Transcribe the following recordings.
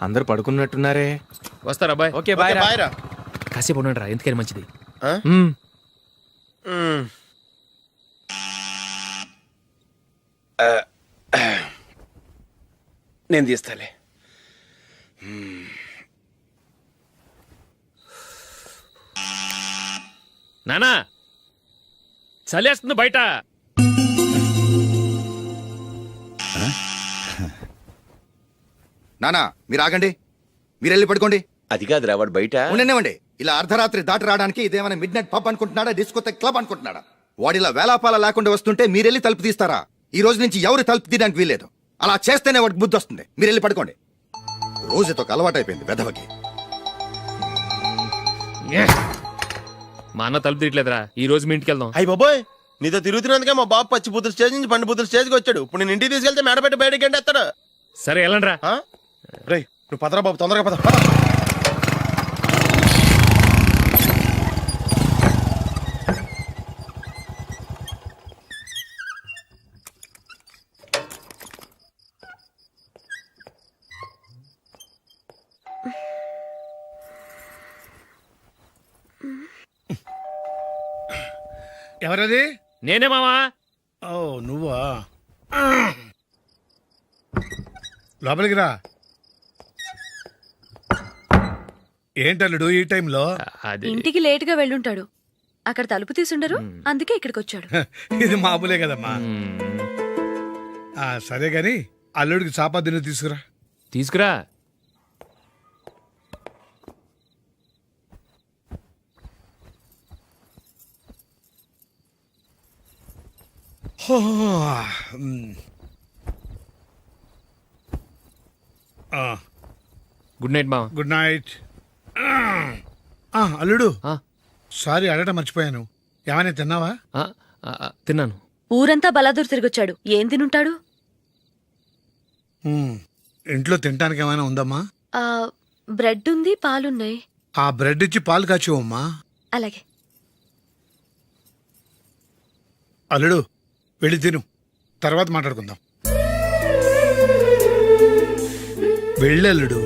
అందరూ పడుకున్నట్టున్నారే. వస్తారా bye? Okay bye రా. రా. కాసేపు ఉండండి రా, ఎందుకని మంచిది. నేను తీస్తాలే. నానా చలేస్తుంది బయట. నానా మీరు ఆగండి, మీరు వెళ్ళి పడుకోండి. అది కాదురా, వాడు బయట ఉండనివ్వండి. ఇలా అర్ధరాత్రి దాటి రావడానికి ఇదేమైనా మిడ్ నైట్ పబ్ అనుకుంటున్నాడా, డిస్కోతే క్లబ్ అనుకుంటున్నాడా? వాడిలా వేలాపాల లేకుండా వస్తుంటే మీరెళ్ళి తలుపు తీస్తారా? ఈ రోజు నుంచి ఎవరు తలుపు తీయడానికి వీల్లేదు. అలా చేస్తేనే వాడికి బుద్ధి వస్తుంది. మీరు వెళ్ళి పడుకోండి. రోజుతో అలవాటైపోయింది వెధవకి. మా అన్న తలుపు తీయట్లేదురా, ఈ రోజు మీ ఇంటికి వెళ్దాం. అయ్యి బాబోయ్, నీతో తిరుగుతున్నందుకే మా బాబు పచ్చి బుద్ధుల స్టేజ్ నుంచి పండు బుద్ధుల స్టేజ్కి వచ్చాడు. ఇప్పుడు నేను ఇంటికి తీసుకెళ్తే మేడపెట్టి బయటకి ఎండేస్తాడు. సరే వెళ్ళండి రా. రేయ్ నువ్వు పదరా బాబు, తొందరగా పద. ఎవరది? నేనే మావా. ఓ నువ్వా? లోపలికి రా. ఏంటల్లుడు ఈ టైంలో? అది ఇంటికి లేట్ గా వెళ్ళుంటాడు. అక్కడ తలుపు తీసుండరు, అందుకే ఇక్కడికి వచ్చాడు. ఇది మామూలే కదమ్మా. సరే గాని అల్లుడికి చాపాదిని తీసుకురా. తీసుకురా. గుడ్ నైట్ మావా. Good night. అల్లుడు ఆ, సారీ అడగటం మర్చిపోయాను. ఏమైనా తిన్నావా? తిన్నాను. ఊరంతా బలాదూర్ తిరిగొచ్చాడు, ఏం తినుంటాడు? ఇంట్లో తినటానికి ఏమైనా ఉందమ్మా? ఆ, బ్రెడ్ ఉంది, పాలున్నాయి. ఆ బ్రెడ్ ఇచ్చి పాలు కాచివమ్మా. అలాగే. అల్లుడు వెళ్ళి తిను, తర్వాత మాట్లాడుకుందాం. వెళ్ళల్లుడు.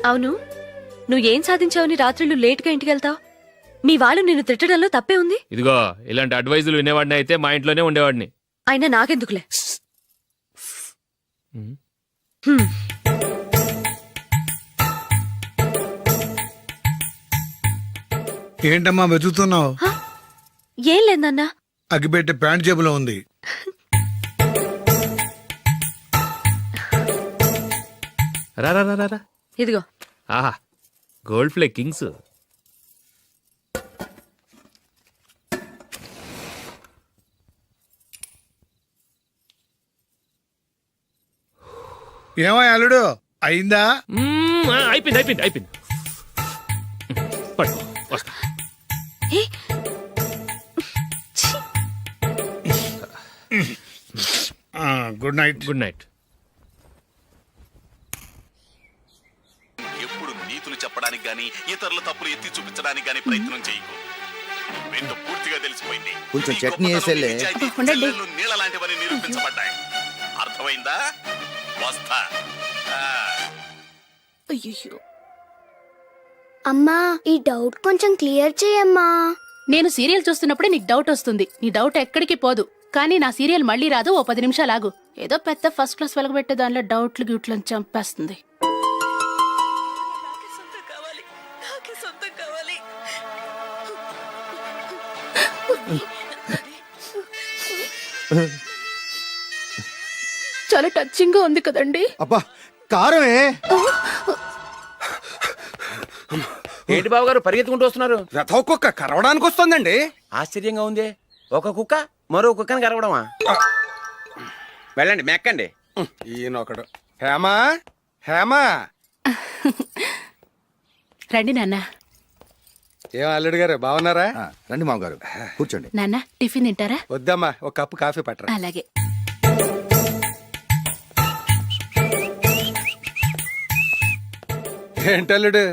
అవును, నువ్వేం సాధించావని రాత్రులు లేట్గా ఇంటికి వెళ్తావు? మీ వాళ్ళు నిన్ను తిట్టడంలో తప్పే ఉంది. ఇదిగో ఇలాంటి అడ్వైజులు వినేవాడిని అయితే మా ఇంట్లోనే ఉండేవాడిని. అయినా నాకెందుకులే. ఏంటమ్మా వెతుకుతున్నావు? ఏం లేదన్నా. అగ్గిపెట్టె ప్యాంట్ జేబులో ఉంది. రా రా రా రా. ఇదిగో. ఆహా, గోల్డ్ ఫ్లే కింగ్స్. ఏమో అల్లుడు అయిందా? అయిపోయింది అయిపోయింది అయిపోయింది. పట్టుకో, వస్తా. Good night. Good night. ఎప్పుడు నీతులు చెప్పడానికి గాని ఇతరుల తప్పులు ఎత్తి చూపించడానికి గాని ప్రయత్నం చేయకు. రెండు పూర్తిగా తెలిసిపోయింది. కొంచెం చట్నీ వేసేలే. నీళ్ళ లాంటివని నిరూపించబడ్డాయి. అర్థమైందా? వస్తా. అమ్మా, ఈ డౌట్ కొంచెం క్లియర్ చేయమ్మా. నేను సీరియల్ చూస్తున్నప్పుడే నీకు డౌట్ వస్తుంది. నీ డౌట్ ఎక్కడికి పోదు. కానీ నా సీరియల్ మళ్ళీ రాదు. ఓ 10 నిమిషాలు ఆగు. ఏదో పెద్ద ఫస్ట్ క్లాస్ వెలగబెట్టే దానిలో డౌట్లు గ్యూట్లను చంపేస్తుంది. చాలా టచింగ్ గా ఉంది కదండి. అబ్బా కారమే. ఏంటి బాబు గారు పరిగెత్తుకుంటూ వస్తున్నారు? రథ కుక్క కరవడానికి వస్తుందండి. ఆశ్చర్యంగా ఉంది. ఒక కుక్క మరో కుక్కని కరవడమా? వెళ్ళండి, మెక్కండి. ఈయనొకడు. హేమా హేమా. రండి నాన్న. ఏం అల్లుడు గారు బాగున్నారా? రండి మామగారు కూర్చోండి. నాన్న టిఫిన్ తింటారా? వద్దమ్మా, ఒక కప్పు కాఫీ పట్టరా. అలాగే. ఏంటల్లుడు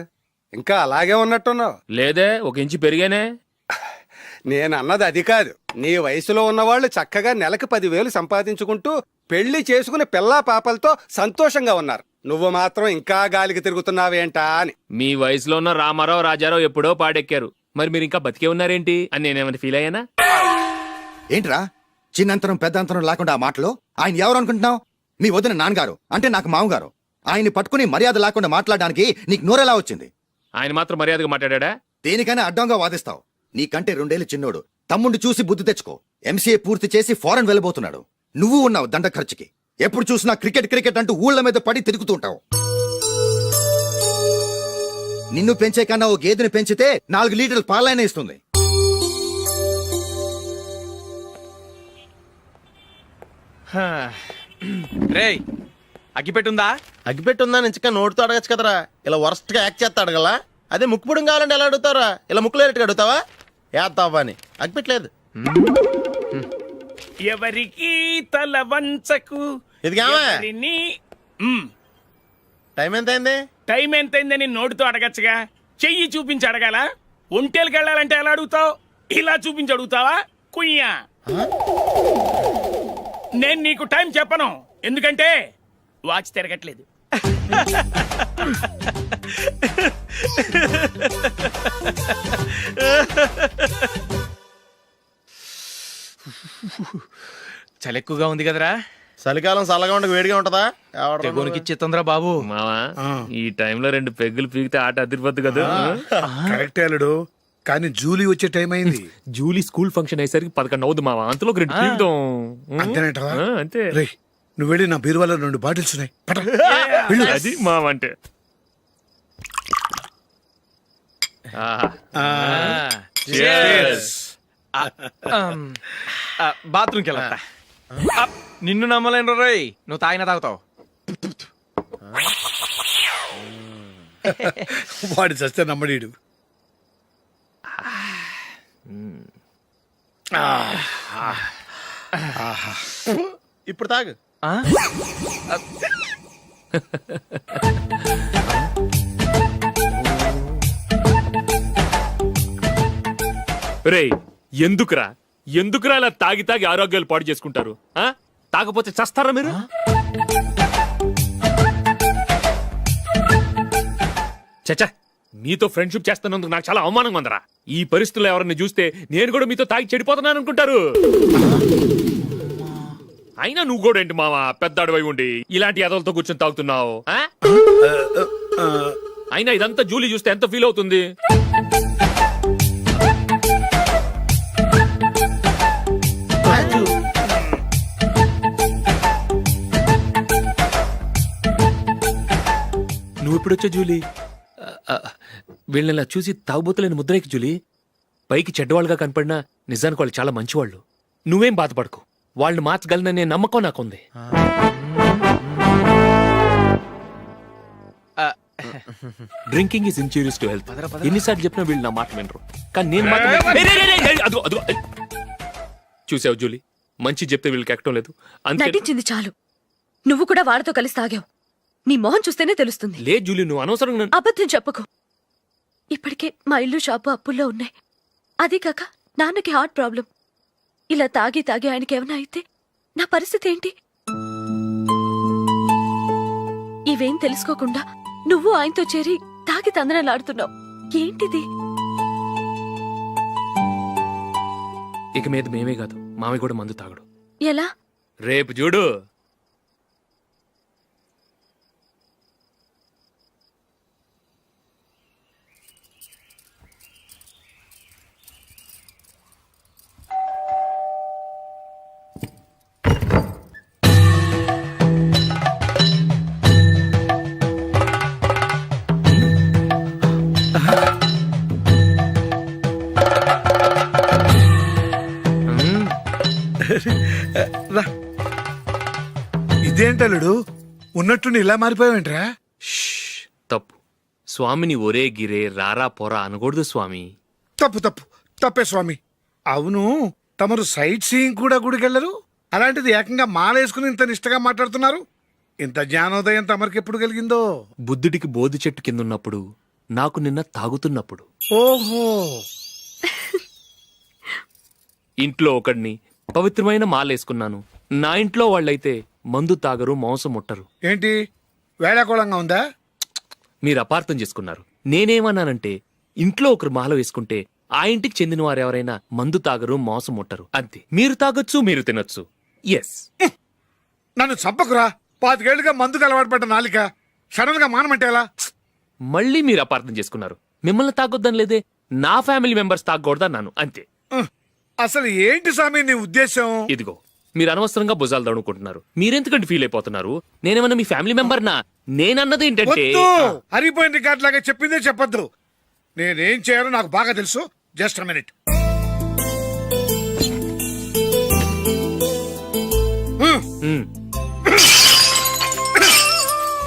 ఇంకా అలాగే ఉన్నట్టున్నావు? లేదే, ఒక ఇంచు పెరిగానే. నేను అన్నది అది కాదు. నీ వయసులో ఉన్నవాళ్ళు చక్కగా నెలకు 10,000 సంపాదించుకుంటూ పెళ్లి చేసుకుని పిల్లా పాపలతో సంతోషంగా ఉన్నారు. నువ్వు మాత్రం ఇంకా గాలికి తిరుగుతున్నావేంటా అని. మీ వయసులో ఉన్న రామారావు రాజారావు ఎప్పుడో పాడెక్కారు, మరి మీరు ఇంకా బతికే ఉన్నారేంటి అని నేనేమైనా ఫీల్ అయ్యానా? ఏంట్రా చిన్నంతరం పెద్దంతరం లేకుండా ఆ మాటలు? ఆయన ఎవరు అనుకుంటున్నావు? మీ వదిన నాన్నగారు, అంటే నాకు మామగారు. ఆయన్ని పట్టుకుని మర్యాద లేకుండా మాట్లాడడానికి నీకు నోరెలా వచ్చింది? ఆయన మాత్రం మర్యాదగా మాట్లాడా? దేనికైనా అడ్డంగా వాదిస్తావు. నీకంటే 2 ఏళ్లు చిన్నోడు. తమ్ముడు చూసి బుద్ధి తెచ్చుకో. ఎంసీఏ పూర్తి చేసి ఫారెన్ వెళ్ళబోతున్నాడు. నువ్వు ఉన్నావు దండ ఖర్చుకి. ఎప్పుడు చూసినా క్రికెట్ క్రికెట్ అంటూ ఊళ్ళ మీద పడి తిరుగుతూ ఉంటావు. నిన్ను పెంచే కన్నా ఓ గేదెని పెంచితే 4 లీటర్ల పాలైనా ఇస్తుంది. రేయ్, అగ్గిపెట్టుందా? అగ్గిపెట్టుందా నుంచి నోటితో అడగచ్చు కదరా. ఇలా వరస్ట్ గా యాక్ట్ చేస్తా అడగలా? అదే ముక్కుపుడు కావాలంటే ఎలా అడుగుతారా? ఇలా ముక్కులేరట్టుగా అడుగుతావా? ఏత్తావా అని. అగ్గిపెట్టలేదు. ఎవరికి తల వంచకు. ఇది కావా? టైం ఎంత అయింది? టైం ఎంతైందని నోటితో అడగచ్చుగా, చెయ్యి చూపించి అడగాల? ఒంటేలకు వెళ్ళాలంటే ఎలా అడుగుతావు? ఇలా చూపించి అడుగుతావా? కుయ్యా, నేను నీకు టైం చెప్పను, ఎందుకంటే వాచ్ తిరగట్లేదు. చలి ఎక్కువగా ఉంది కదరా. చలికాలం చల్లగా ఉండక వేడిగా ఉంటదా? ఇచ్చేతుందిరా బాబు. మావా, ఈ టైంలో 2 పెగ్గులు పీకితే ఆట అదిరిపోద్దు కదా. కరెక్టే అల్లుడు, కానీ జూలీ వచ్చే టైం అయింది. జూలీ స్కూల్ ఫంక్షన్ అయ్యేసరికి 11 అవుద్ది మావా. అంతలో 2 పీకుదాం. అంతేనేటవా? అంతే. రేయ్, నువ్వు వెళ్ళి నా బీరువాలో 2 బాటిల్స్ ఉన్నాయి. పట. అది మావా అంటే. బాత్రూమ్కి వెళ్ళా. నిన్ను నమ్మలేను రోయ్, నువ్వు తాగినా తాగుతావు. వాడి చస్తే నమ్మడీడు. ఇప్పుడు తాగు. రేయ్, ఎందుకురా ఇలా తాగి తాగి ఆరోగ్యాలు పాడు చేసుకుంటారు? తాగపోతే చస్తారా మీరు? చచ్చా, మీతో ఫ్రెండ్షిప్ చేస్తున్నందుకు నాకు చాలా అవమానంగా ఉందరా. ఈ పరిస్థితుల్లో ఎవరిని చూస్తే నేను కూడా మీతో తాగి చెడిపోతున్నాను అనుకుంటారు. అయినా నువ్వు కూడా ఏంటి మావా, పెద్ద అడవై ఉండి ఇలాంటి ఎదలతో కూర్చొని తాగుతున్నావు? అయినా ఇదంతా జూలీ చూస్తే ఎంత ఫీల్ అవుతుంది? నువ్వు ఎప్పుడొచ్చా జూలీ? వీళ్ళని ఇలా చూసి తాగుబోతులేని ముద్రేకి జూలీ. పైకి చెడ్డవాళ్ళుగా కనపడినా నిజానికి వాళ్ళు చాలా మంచివాళ్ళు. నువ్వేం బాధపడకు, వాళ్ళని మార్చగలననే నమ్మకం నాకుంది. Drinking is injurious to health. ఎన్నిసార్లు చెప్పినా వీళ్ళు నా మాట వినరు. కానీ నేను మాత్రం చూసావు జూలీ, మంచి చెప్తే వీళ్ళకి ఎక్కడం లేదు. నటించింది చాలు. నువ్వు కూడా వాళ్ళతో కలిసి తాగావు. నీ మొహం చూస్తేనే తెలుస్తుంది. లేదు జూలీ, నువ్వు అనవసరంగా అబద్ధం చెప్పకు. ఇప్పటికే మా ఇల్లు షాపు అప్పుల్లో ఉన్నాయి. అదీ కాక నాన్నకి హార్ట్ ప్రాబ్లం. ఇలా తాగి తాగి ఆయనకి ఏమైనా అయితే నా పరిస్థితి ఏంటి? ఇవేం తెలుసుకోకుండా నువ్వు ఆయనతో చేరి తాగి తందనలాడుతున్నావు. ఏంటిది? ఇక మీద మేమే కాదు, మావి కూడా మందు తాగడు. ఎలా? రేపు చూడు. ఇదేంటలుడు, ఉన్నట్టుండి ఇలా మారిపోయావేంట్రా? తప్పు. స్వామిని ఒరే గిరే రారా పోరా అనకూడదు స్వామి. తప్పు తప్పు తప్పే స్వామి. అవును, తమరు సైట్ సీయింగ్ కూడా గుడికెళ్ళరు, అలాంటిది ఏకంగా మాలేసుకుని ఇంత నిష్టగా మాట్లాడుతున్నారు. ఇంత జ్ఞానోదయం తమరికి ఎప్పుడు కలిగిందో? బుద్ధుడికి బోధి చెట్టు కింద ఉన్నప్పుడు, నాకు నిన్న తాగుతున్నప్పుడు. ఓహో, ఇంట్లో ఒకడిని పవిత్రమైన మాలేసుకున్నాను. నా ఇంట్లో వాళ్ళైతే మందు తాగరు, మాంసం ముట్టరు. ఏంటి వేళాకోళంగా ఉందా? మీరు అపార్థం చేసుకున్నారు. నేనేమన్నానంటే, ఇంట్లో ఒకరు మాల వేసుకుంటే ఆ ఇంటికి చెందిన వారు ఎవరైనా మందు తాగరు, మాంసం ముట్టరు, అంతే. మీరు తాగొచ్చు, మీరు తినొచ్చు. ఎస్. నన్ను చంపకురా. 25 ఏళ్లుగా మందుకు అలవాటు పడ్డ నాలిక సడన్ గా మానమంటే ఎలా? మళ్ళీ మీరు అపార్థం చేసుకున్నారు. మిమ్మల్ని తాగొద్దని లేదే, నా ఫ్యామిలీ మెంబర్స్ తాగకూడదన్నాను, అంతే. అసలు ఏంటి స్వామి నీ ఉద్దేశం? ఇదిగో, మీరు అనవసరంగా భుజాలు దడుకుంటున్నారు. మీరెందుకంటే ఫీల్ అయిపోతున్నారు? నేనేమన్నా మీ ఫ్యామిలీ మెంబర్నా? నేనన్నది ఏంటంటే, వద్దు, హరిపోయిన రికార్డ్ లాగా చెప్పిందే చెప్పొద్దు. నేనేం చేయాలో నాకు బాగా తెలుసు. Just minute.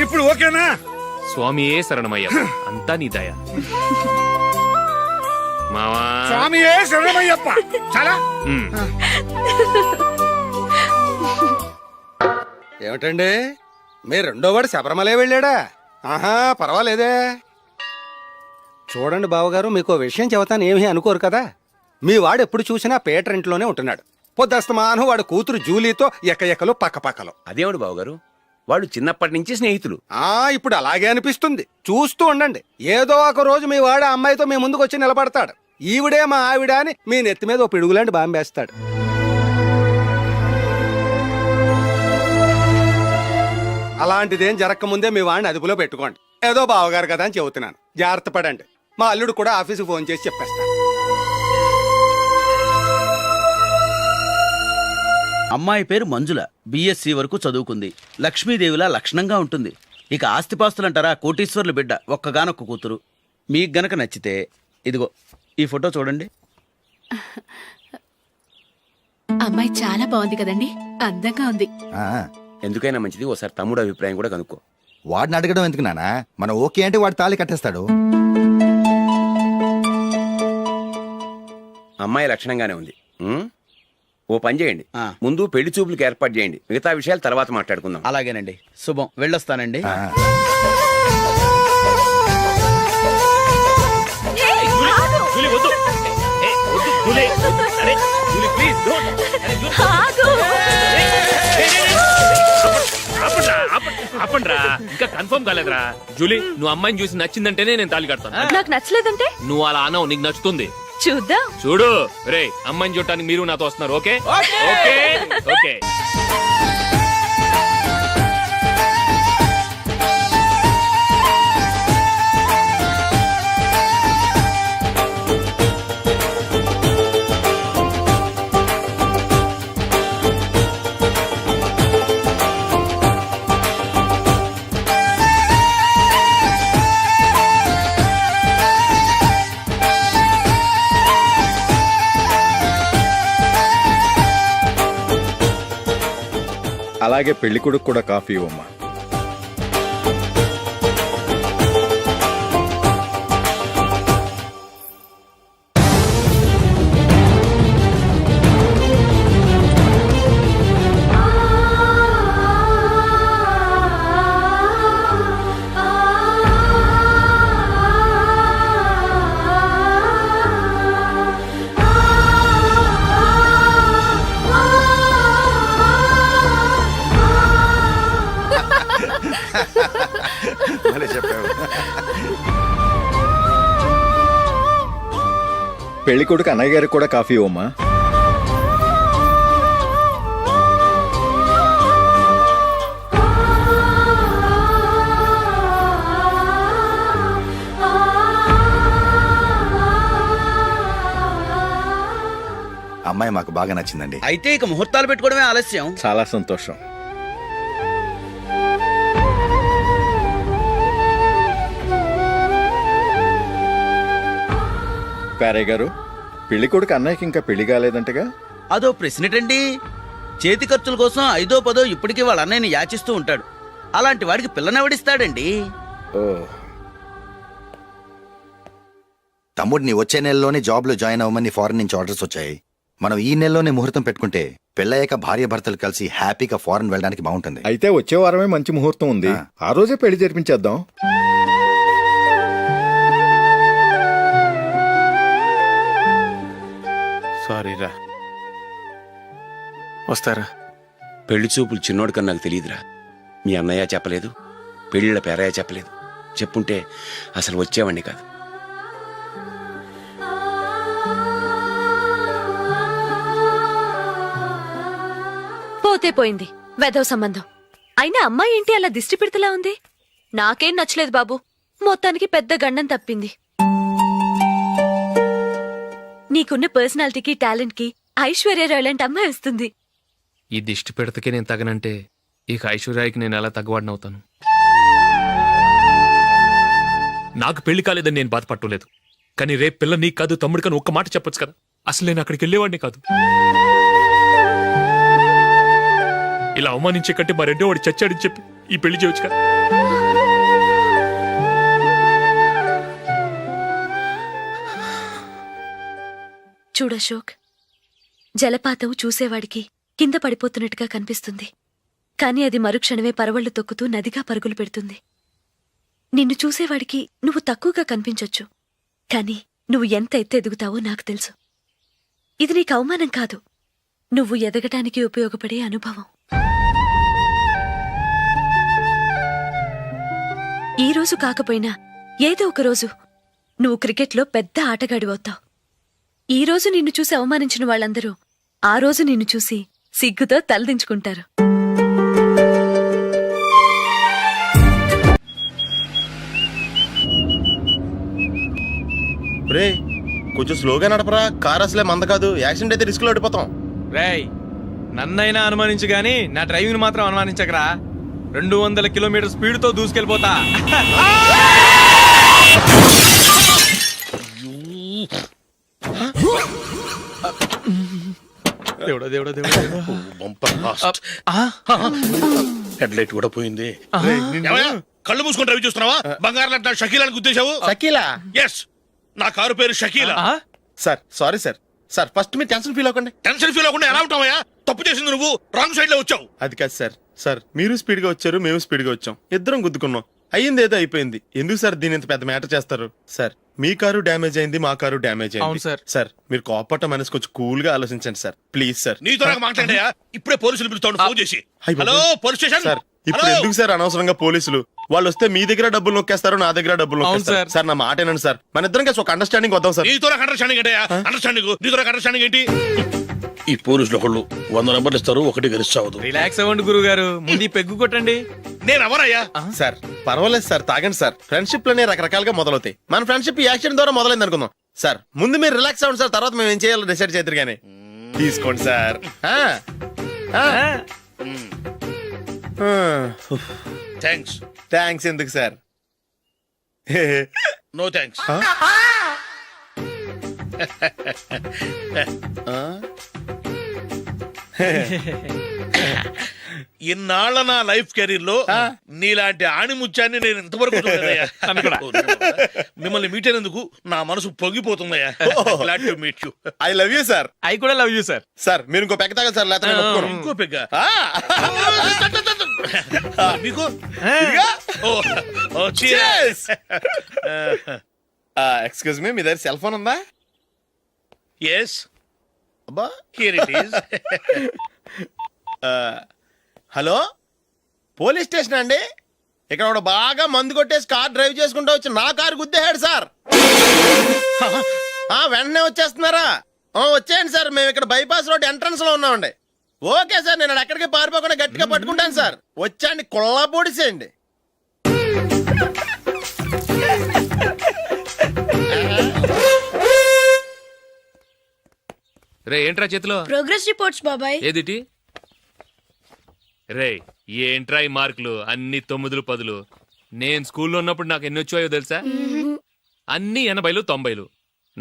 ఇప్పుడు ఓకేనా? స్వామియే శరణమయ్య, అంతా నీ దయ. మావా, స్వామియే శరణమయ్యప్ప. చాలా ఏమిటండి, మీ రెండో వాడు శబరిమలే వెళ్ళాడా? ఆహా, పర్వాలేదే. చూడండి బావగారు, మీకు విషయం చెబుతాను, ఏమీ అనుకోరు కదా. మీ వాడు ఎప్పుడు చూసినా పేటర్ ఇంట్లోనే ఉంటున్నాడు. పొద్దస్తమానం వాడు కూతురు జూలీతో ఎక్కలు పక్కపక్కలు. అదేమిటి బావగారు, వాళ్ళు చిన్నప్పటి నుంచి స్నేహితులు. ఇప్పుడు అలాగే అనిపిస్తుంది. చూస్తూ ఉండండి, ఏదో ఒక రోజు మీ వాడు ఆ అమ్మాయితో మీ ముందుకు వచ్చి నిలబడతాడు. ఈవిడే మా ఆవిడ అని మీ నెత్తి మీద ఓ పిడుగులాంటి బాంబేస్తాడు. అలాంటిదేం జరగకముందే మీ వాడిని అదుపులో పెట్టుకోండి. ఏదో బావగారు కదా అని చెబుతున్నాను, జాగ్రత్త పడండి. మా అల్లుడు కూడా ఆఫీసుకు ఫోన్ చేసి చెప్పేస్తాను. అమ్మాయి పేరు మంజుల, బిఎస్సి వరకు చదువుకుంది. లక్ష్మీదేవిలా లక్షణంగా ఉంటుంది. ఇక ఆస్తిపాస్తులంటారా, కోటీశ్వర్ల బిడ్డ, ఒక్కగానొక్క కూతురు. మీకు గనక నచ్చితే ఇదిగో ఈ ఫోటో చూడండి. అమ్మాయి చాలా బాగుంది కదండి, అందంగా ఉంది. ఆ, ఎందుకైనా మంచిది ఓసారి తమ్ముడు అభిప్రాయం కూడా కనుక్కో. వాడిని అడగడం ఎందుకు నానా? మనం ఓకే అంటే వాడు తాళి కట్టేస్తాడు. అమ్మాయి లక్షణంగానే ఉంది. ఓ పని చేయండి, ఆ. ముందు పెళ్లి చూపులకు ఏర్పాటు చేయండి. మిగతా విషయాలు తర్వాత మాట్లాడుకుందాం. అలాగేనండి. శుభం, వెళ్ళొస్తానండి. ఆ, జూలీ, వద్దు. ఏ, వద్దు, జూలీ. అరే, జూలీ, ప్లీజ్, don't. అరే, జూలీ. ఆపండ్రా, ఇంకా కన్ఫర్మ్ కాలేదురా. జూలీ, నువ్వు అమ్మాయిని చూసి నచ్చిందంటేనే నేను తాళి కడతాను. నాకు నచ్చలేదంటే నువ్వు అలా అనవు, నీకు నచ్చుతుంది. చూద్దాం. చూడు రే, అమ్మాయిని చూడటానికి మీరు నాతో వస్తున్నారు. Okay okay okay. అలాగే పెళ్లి కొడుకు కూడా కాఫీ ఇవ్వమ్మా. భలే చెప్పావు. పెళ్లి కొడుకు అన్నయ్య గారికి కూడా కాఫీ ఇవ్వమ్మా. అమ్మాయి మాకు బాగా నచ్చిందండి. అయితే ఇక ముహూర్తాలు పెట్టుకోవడమే ఆలస్యం. చాలా సంతోషం. పేరయ్య గారు, పెళ్లి కొడుకు అన్నయ్యకి ఇంకా పెళ్లి కాలేదంటగా? అదో ప్రశ్నటండి. చేతి ఖర్చుల కోసం 5ో 10ో ఇప్పటికీ వాళ్ళ అన్నయ్యని యాచిస్తూ ఉంటాడు. అలాంటి వాడికి పిల్లనెవడిస్తాడండి? ఓ, తమ్ముడిని వచ్చే నెలలోనే జాబ్లో జాయిన్ అవ్వమని ఫారెన్ నుంచి ఆర్డర్స్ వచ్చాయి. మనం ఈ నెలలోనే ముహూర్తం పెట్టుకుంటే పెళ్ళయ్యాక భార్య భర్తలు కలిసి హ్యాపీగా ఫారెన్ వెళ్ళడానికి బాగుంటుంది. అయితే వచ్చే వారమే మంచి ముహూర్తం ఉంది. ఆ రోజే పెళ్లి జరిపించేద్దాం. సారీరా. వస్తారా? పెళ్లి చూపులు చిన్నోడు కన్నా నాకు తెలియదురా. మీ అన్నయ్య చెప్పలేదు, పెళ్ళిళ్ళ పేరయ్య చెప్పలేదు. చెప్పుంటే అసలు వచ్చేవాడిని కాదు. పోతే పోయింది వెధవ సంబంధం. అయినా అమ్మాయి ఏంటి అలా దిష్టి పెడతలా ఉంది? నాకేం నచ్చలేదు బాబు. మొత్తానికి పెద్ద గండం తప్పింది. నీకున్న పర్సనాలిటీకి టాలెంట్ కి ఐశ్వర్యరావు లాంటి అమ్మాయి వస్తుంది. ఈ దిష్టి పెడతకే నేను తగనంటే ఇక ఐశ్వర్యానికి నేను ఎలా తగ్గవాడినవుతాను? నాకు పెళ్లి కాలేదని నేను బాధపట్టలేదు, కానీ రేపు పిల్ల నీకు కాదు తమ్ముడు కానీ ఒక్క మాట చెప్పొచ్చు కదా. అసలు నేను అక్కడికి వెళ్ళేవాడిని కాదు. ఇలా అవమానించే కంటే మా రెండో వాడు చచ్చాడని చెప్పి ఈ పెళ్లి చేయొచ్చు కదా. చూడశోక్, జలపాతం చూసేవాడికి కింద పడిపోతున్నట్టుగా కనిపిస్తుంది, కాని అది మరుక్షణమే పరవళ్లు తొక్కుతూ నదిగా పరుగులు పెడుతుంది. నిన్ను చూసేవాడికి నువ్వు తక్కువగా కనిపించొచ్చు, కాని నువ్వు ఎంత ఎత్తు ఎదుగుతావో నాకు తెలుసు. ఇది నీకు అవమానం కాదు, నువ్వు ఎదగటానికి ఉపయోగపడే అనుభవం. ఈ రోజు కాకపోయినా ఏదో ఒక రోజు నువ్వు క్రికెట్లో పెద్ద ఆటగాడివవుతావు. ఈ రోజు నిన్ను చూసి అవమానించిన వాళ్ళందరూ ఆ రోజు నిన్ను చూసి సిగ్గుతో తలదించుకుంటారు. రే కొంచెం స్లోగా నడపరా. కార్ అసలే మంద కాదు. యాక్సిడెంట్ అయితే రిస్క్ లో ఓడిపోతాం. రేయ్, నన్నైనా అనుమానించు గాని నా డ్రైవింగ్ మాత్రం అనుమానించకరా. 200 కిలోమీటర్ స్పీడ్ తో దూసుకెళ్ళిపోతా. దేవుడా దేవుడా దేవుడా. హెడ్ లైట్ కూడా పోయింది. కళ్ళు మూసుకొని రవి చూస్తున్నావా? బంగారం లాంటి షకీలాని గుర్తించావు? షకీలా? ఎస్, నా కారు పేరు Shakeela. Sir sorry sir. Sir first మీరు టెన్షన్ ఫీల్ అవ్వకండి. టెన్షన్ ఫీల్ అవ్వకుండా ఎలా ఉంటావయ్యా? తప్పు చేసింది నువ్వు, రాంగ్ సైడ్ లో వచ్చావు. అది కాదు సార్. సార్ మీరు స్పీడ్ గా వచ్చారు, మేము స్పీడ్ గా వచ్చాం, ఇద్దరం గుద్దుకున్నాం. అయ్యింది ఏదో అయిపోయింది. ఎందుకు సార్ దీని ఇంత పెద్ద మ్యాటర్ చేస్తారు? సార్ మీ కారు డ్యామేజ్ అయింది, మా కారు డ్యామేజ్ అవును అయింది. సార్. సార్ మీరు కోపట్ట మనసు కొంచెం కూల్ గా ఆలోచించండి సార్, ప్లీజ్ సార్. నీతో నాకు మాట్లాడాయా? ఇప్పుడే పోలీసులు పిలుస్తాను, ఫోన్ చేసి. అయ్ బాబోయ్. Hello police station. సార్ ఇప్పుడు ఎందుకు సార్ అనవసరంగా పోలీసులు? వాళ్ళు వస్తే మీ దగ్గర డబ్బులు నొక్కేస్తారు, నా దగ్గర డబ్బులు అవును నొక్కేస్తారు. సార్. సార్ నా మాట ఏనండి సార్, మన ఇద్దరం కలిసి ఒక అండర్స్టాండింగ్ వద్దాం సార్. నీతో నాకు అండర్స్టాండింగ్ ఏంటయ్యా? అండర్స్టాండింగ్ నీతో నాకు అండర్స్టాండింగ్ ఏంటి? ఈ పోలీసులు ఒకళ్ళు 100 నెంబర్లు ఇస్తారు, ఒకటి గెలిచావదు. రిలాక్స్ అవ్వండి గురువు గారు, ముందు ఈ పెగ్గు కొట్టండి. నేను ఎవరయ్యా? సార్ పర్వాలేదు సార్, తాగండి సార్. ఫ్రెండ్షిప్ లోనే రకరకాలుగా మొదలవుతాయి. మన ఫ్రెండ్షిప్ ఈ యాక్సిడెంట్ ద్వారా మొదలైంది అనుకుందాం. సార్ ముందు మీరు రిలాక్స్ అవ్వండి సార్, తర్వాత మేము ఏం చేయాలో డిసైడ్ చేద్దరు గానీ. తీసుకోండి సార్. థ్యాంక్స్. థ్యాంక్స్ ఎందుకు సార్? No thanks. ఇన్నాళ్ళ నా లైఫ్ కెరీర్ లో నీలాంటి ఆణిముత్యాన్ని నేను ఇంతవరకు చూడలేదయ్యా. మిమ్మల్ని మీట్ అయినందుకు నా మనసు పొంగిపోతుందయ్యా. Glad to meet you. I love you sir. I కూడా లవ్ యూ సార్. సార్ మీరు ఇంకో పెక్క తాగండి సార్, లేకపోతే నేను ఒప్పుకోను. ఇంకో పెగ్గ మీకు ఎక్స్క్యూజ్ మీ, మీ దగ్గర సెల్ ఫోన్ ఉందా? ఎస్, అబ్బా here it is. Hello police station అండి. ఇక్కడ ఒకడు బాగా మందు కొట్టేసి కార్ డ్రైవ్ చేసుకుంటూ వచ్చి నా కారు గుద్దేశాడు సార్. వెంటనే వచ్చేస్తున్నారా? వచ్చేయండి సార్, మేము ఇక్కడ బైపాస్ రోడ్ ఎంట్రన్స్ లో ఉన్నామండి. ఓకే సార్, నేను ఎక్కడికి పారిపోకుండా గట్టిగా పట్టుకుంటాను సార్. వచ్చాండి, కుళ్ళ పొడిసేయండి. రే ఏంట్రా చేతిలో? ప్రోగ్రెస్ రిపోర్ట్స్ బాబాయ్. ఏదిటి? రే ఏంట్రా ఈ మార్కులు అన్ని 9లు 10లు? నేను స్కూల్లో ఉన్నప్పుడు నాకు ఎన్ని వచ్చాయో తెలుసా? అన్ని 80లు 90లు.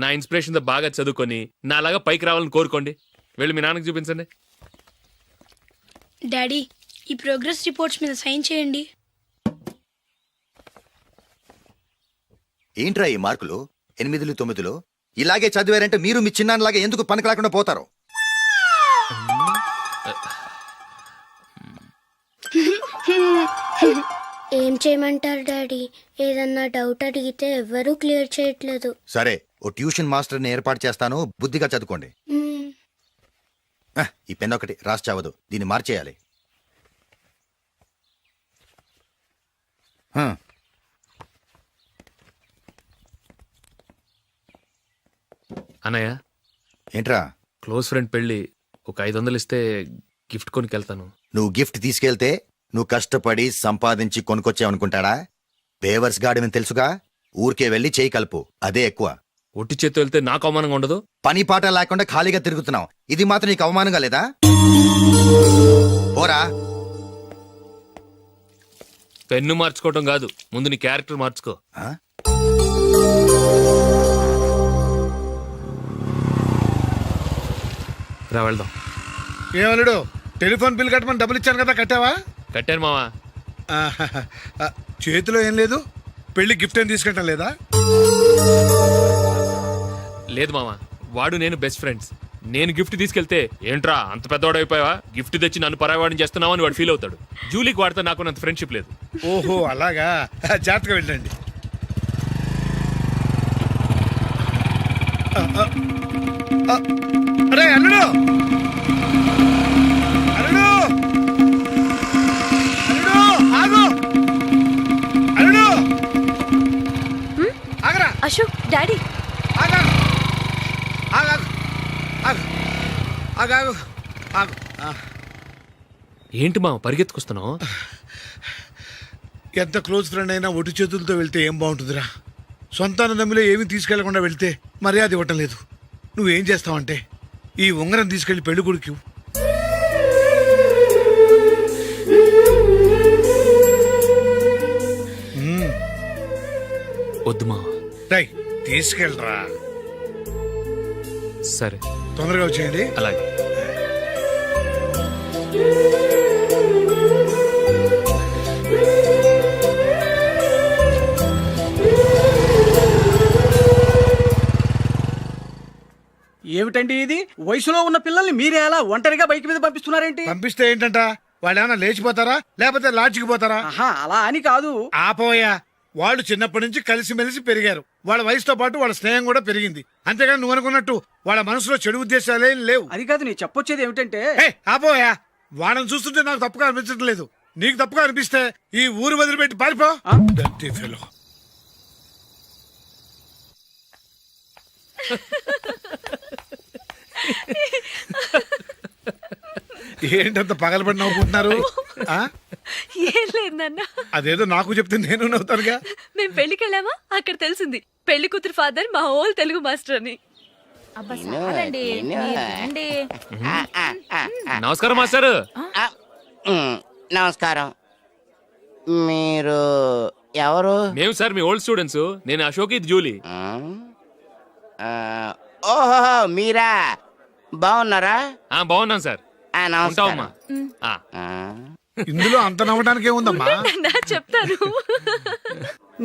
నా ఇన్స్పిరేషన్ తో బాగా చదువుకొని నాలాగా పైకి రావాలని కోరుకోండి. వెళ్ళి మీ నాన్నకి చూపించండి. డాడీ, ఈ ప్రోగ్రెస్ రిపోర్ట్స్ మీద సైన్ చేయండి. ఏంట్రా ఈ మార్కులు? 8 9 ఇలాగే చదివారంటే మీరు మీ చిన్నాన్నలాగా ఎందుకు పనికి లేకుండా పోతారు? ఏం చేయమంటారు డాడీ? ఏదన్నా డౌట్ అడిగితే ఎవ్వరూ క్లియర్ చేయట్లేదు. సరే, ఓ ట్యూషన్ మాస్టర్ని ఏర్పాటు చేస్తాను, బుద్ధిగా చదువుకోండి. ఈ పెన్ ఒకటి రాసి చావదు, దీన్ని మార్చేయాలి. అన్నయ్య, ఏంట్రా? క్లోజ్ ఫ్రెండ్ పెళ్లి, ఒక 500 ఇస్తే గిఫ్ట్ కొనికెళ్తాను. నువ్వు గిఫ్ట్ తీసుకెళ్తే నువ్వు కష్టపడి సంపాదించి కొనుక్కొచ్చావనుకుంటాడా? బేవర్స్ గాడమని తెలుసుగా, ఊరికే వెళ్ళి చేయి కలుపు, అదే ఎక్కువ. ఒట్టి చేత్తో వెళ్తే నాకు అవమానంగా ఉండదు? పని పాట లేకుండా ఖాళీగా తిరుగుతున్నావు, ఇది మాత్రం నీకు అవమానంగా లేదా? పోరా. పెన్ను మార్చుకోవటం కాదు, ముందు నీ క్యారెక్టర్ మార్చుకో. రా వెళ్దాం. ఏమలుడు, టెలిఫోన్ బిల్ కట్టమని డబ్బులు ఇచ్చాను కదా, కట్టావా? కట్టాను మావా. చేతిలో ఏం లేదు, పెళ్లి గిఫ్ట్ ఏం తీసుకుంటాం లేదా? లేదు మావా, వాడు నేను బెస్ట్ ఫ్రెండ్స్. నేను గిఫ్ట్ తీసుకెళ్తే ఏంట్రా అంత పెద్దవాడు అయిపోయావా, గిఫ్ట్ తెచ్చి నన్ను పరాయవాడిని చేస్తున్నావు అని వాడు ఫీల్ అవుతాడు. జూలీకి వాడితే నాకు అంత ఫ్రెండ్షిప్ లేదు. ఓహో అలాగా, జాగ్రత్తగా వెళ్ళండి. అరే అల్లుడు, అల్లుడు, అల్లుడు, ఆగు, అల్లుడు, ఆగరా. అశోక్, డాడీ. ఆగా, ఆగా, ఆగు, ఆగాగు, ఆగు. ఏంటి మావ పరిగెత్తుకొస్తున్నావు? ఎంత క్లోజ్ ఫ్రెండ్ అయినా ఒటి చేతులతో వెళ్తే ఏం బాగుంటుందిరా. సొంతాన దమ్మిలో ఏమీ తీసుకెళ్లకుండా వెళ్తే మర్యాద ఇవ్వటం లేదు. నువ్వేం చేస్తావంటే ఈ ఉంగరం తీసుకెళ్లి పెళ్లి కొడుకు వద్దు మావ. తీసుకెళ్ళరా. సరే, తొందరగా వచ్చేయండి. అలాగే. ఏమిటండి ఇది? వయసులో ఉన్న పిల్లల్ని మీరే అలా ఒంటరిగా బైక్ మీద పంపిస్తున్నారేంటి? పంపిస్తే ఏంటంట, వాళ్ళు ఏమైనా లేచిపోతారా లేకపోతే లాడ్జికి పోతారా? అలా అని కాదు. ఆపోయా, వాళ్ళు చిన్నప్పటి నుంచి కలిసిమెలిసి పెరిగారు. వాళ్ళ వయసుతో పాటు వాళ్ళ స్నేహం కూడా పెరిగింది. అంతేగాని నువ్వు అనుకున్నట్టు వాళ్ళ మనసులో చెడు ఉద్దేశాలేం లేవు. అది కాదు, నేను చెప్పొచ్చేది ఏమిటంటే, ఆపోయా, వాళ్ళని చూస్తుంటే నాకు తప్పుగా అనిపించడం లేదు. నీకు తప్పుగా అనిపిస్తే ఈ ఊరు వదిలిపెట్టి పారిపో. Dirty fellow. ఏంటంత పగలబడి నవ్వుకుంటున్నారు? ఏం లేదు నాన్న, అదేదో నాకు చెప్తే నేను నవ్వుతానుగా. మేము పెళ్లికి వెళ్ళామా, అక్కడ తెలిసింది పెళ్లి కూతురు ఫాదర్ మా హోల్ తెలుగు మాస్టర్ అని. నమస్కారం మాస్టర్. నమస్కారం. మీరు ఎవరు? మేము సార్ మీ ఓల్డ్ స్టూడెంట్స్. నేను అశోక్, ఇది జూలీ. ఓహో మీరా, బాగున్నారా? బాగున్నాను సార్. ఉంటావమ్మా. ఇందులో అంత నవ్వడానికి ఏముందమ్మా? చెప్తాను.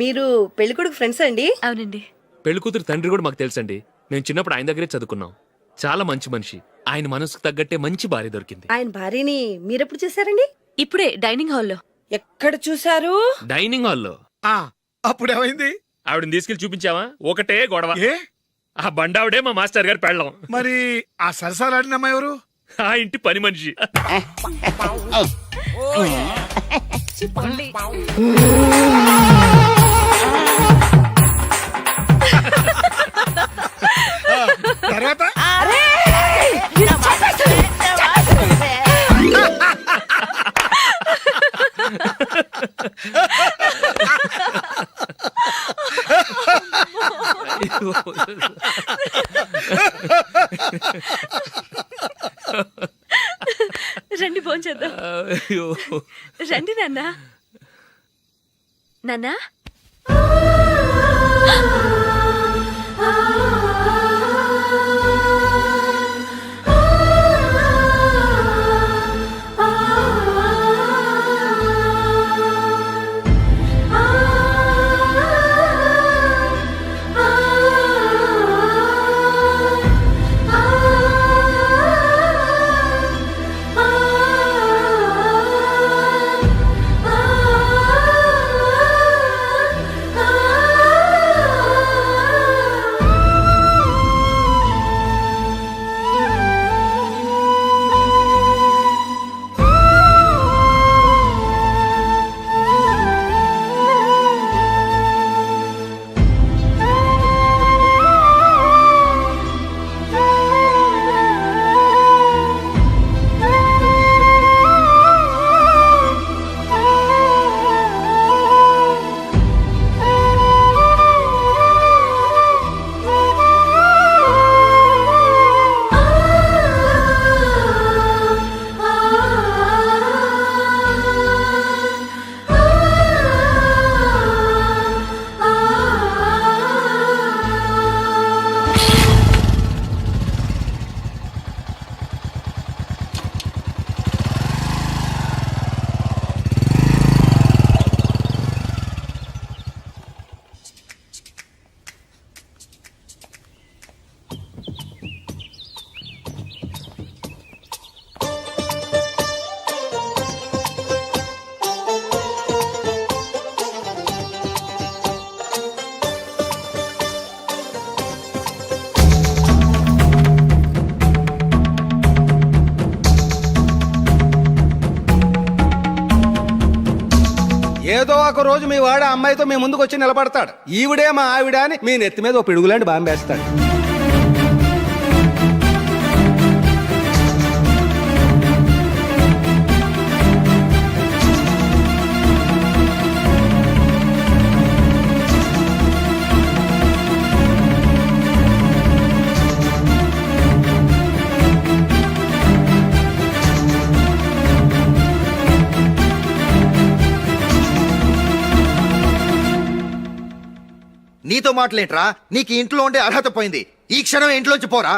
మీరు పెళ్ళికొడుకు ఫ్రెండ్స్ అండి? అవునండి. పెళ్లి కూతురు తండ్రి కూడా మాకు తెలుసండి. మేము చిన్నప్పుడు ఆయన దగ్గరే చదువుకున్నాం. చాలా మంచి మనిషి. ఆయన మనసుకు తగ్గట్టే మంచి భార్య దొరికింది. ఆయన భార్యని మీరెప్పుడు చూసారండి? ఇప్పుడే డైనింగ్ హాల్లో. ఎక్కడ చూసారు? డైనింగ్ హాల్లో. అప్పుడు ఏమైంది? ఆవిడని తీసుకెళ్లి చూపించావా, ఒకటే గొడవ. ఏ? ఆ బండావిడే మా మాస్టర్ గారు పెళ్ళం. మరి ఆ సరసాలాడిన అమ్మాయి ఎవరు? ఆ ఇంటి పని మనిషి. తర్వాత రండి భోంచేద్దాం. రండి నాన్న. నాన్నా, ఏదో ఒక రోజు మీ వాడు ఆ అమ్మాయితో మీ ముందుకు వచ్చి నిలబడతాడు. ఈవిడే మా ఆవిడ అని మీ నెత్తి మీద ఓ పిడుగులాంటి బాంబేస్తాడు. నీతో మాటలేంట్రా? నీకు ఈ ఇంట్లో ఉండే అర్హత పోయింది. ఈ క్షణం ఇంట్లోంచి పోరా.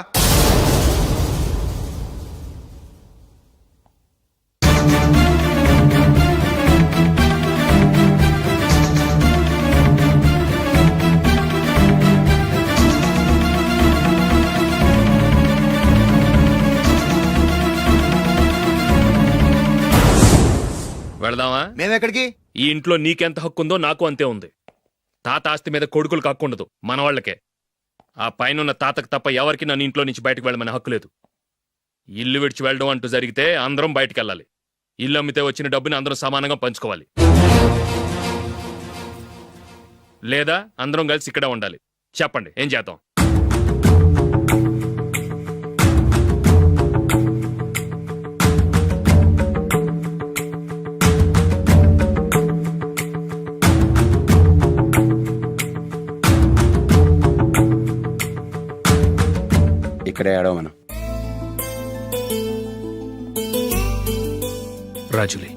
వెళదామా? మేమెక్కడికి? ఈ ఇంట్లో నీకెంత హక్కు ఉందో నాకు అంతే ఉంది. తాత ఆస్తి మీద కొడుకులు హక్కుండదు, మన వాళ్ళకే. ఆ పైనున్న తాతకు తప్ప ఎవరికి నన్ను ఇంట్లో నుంచి బయటకు వెళ్ళమని హక్కు లేదు. ఇల్లు విడిచి వెళ్ళడం అంటూ జరిగితే అందరం బయటికి వెళ్ళాలి. ఇల్లు అమ్మితే వచ్చిన డబ్బుని అందరం సమానంగా పంచుకోవాలి. లేదా అందరం కలిసి ఇక్కడే ఉండాలి. చెప్పండి, ఏం చేద్దాం? ఇక్కడే ఆడమను. రాజులే,